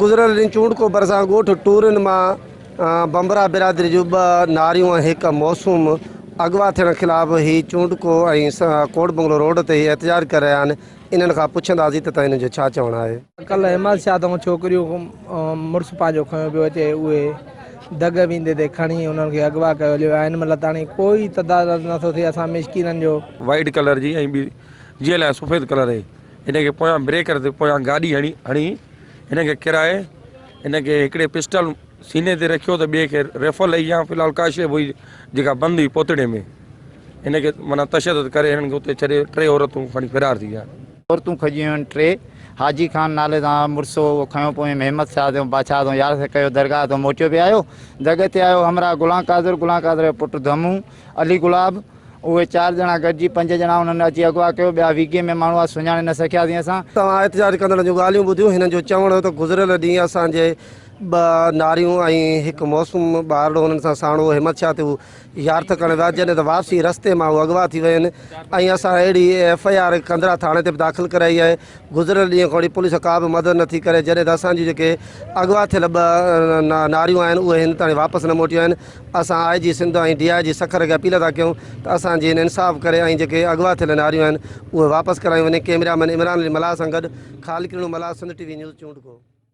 गुज़िरियल ॾींहुं चूंडको भरिसां ॻोठ टूरनि मां बंबरा बिरादरी जूं ॿ नारियूं ऐं हिकु मौसूम अगवा थियण ख़िलाफ़ ही चूंडको ऐं कोट बंगलो रोड ते ही एहतजाज करे रहिया आहिनि। इन्हनि खां पुछंदासीं त हिन जो छा चवणु आहे। कल्ह हिम्मत शाह ऐं छोकिरियूं मुड़ुसु पंहिंजो खयो पियो अचे, उहे दग विंदे ते खणी उन्हनि खे अगवा कयो वियो आहे। हिन महिल ताणी कोई तदाद नथो थिए। असां मिसकिननि जो वाइट कलर जी ऐं ॿी जीअं लाइ सफ़ेद कलर आहे, हिनखे पोयां ब्रेकर ते पोयां गाॾी हणी हिनखे किराए हिनखे हिकिड़े पिस्टल सीने ते रखियो त ॿिए खे रेफल लही या फ़िलहालु काशे हुई जेका बंदि हुई पोतड़े में, हिनखे माना तशदद करे हिननि खे उते छॾे टे औरतूं खणी फ़रार थी विया। औरतूं खजी वियूं आहिनि टे। हाजी खान नाले सां मुड़ुसो खयों पोइ हिम्मत शाह तो बादशाह तो यार से कयो दरगाह तो मोटियो पिया आयो। जॻह ते आयो हमरा गुलाम कादर जो पुटु धमू अली गुलाब, उहे 4 ॼणा गॾिजी 5 ॼणा उन्हनि अची अगवा कयो। ॿिया वीगे में माण्हू सुञाणे न सघियासीं असां। तव्हां एहतजाज कंदड़ जूं ॻाल्हियूं ॿुधियूं। हिननि जो चवणु हो त गुज़िरियल ॾींहुं असांजे 2 नारियूं ऐं हिकु मौसूम ॿारड़ो हुननि सां साणु हिम्मत शाह ते यार्थ करणु विया, जॾहिं त वापसी रस्ते मां उहे अगवा थी विया आहिनि ऐं असां अहिड़ी FIR कंदरा थाणे ते बि दाख़िल कराई आहे। गुज़िरियल ॾींहं खां वठी पुलिस का बि मदद नथी करे, जॾहिं त असांजी जेके अगवा थियल 2 नारियूं आहिनि उहे हिन ताईं वापसि न मोटियूं आहिनि। असां IG सिंध ऐं DIG सखर खे अपील था कयूं त असांजी हिन इंसाफ़ करे ऐं जेके अगवा थियल नारियूं आहिनि उहे वापसि करायूं वञे। कैमरामैन इमरान अली मलाह सां गॾु ख़ालिद मलाह, सिंध TV न्यूज़ चूंडको।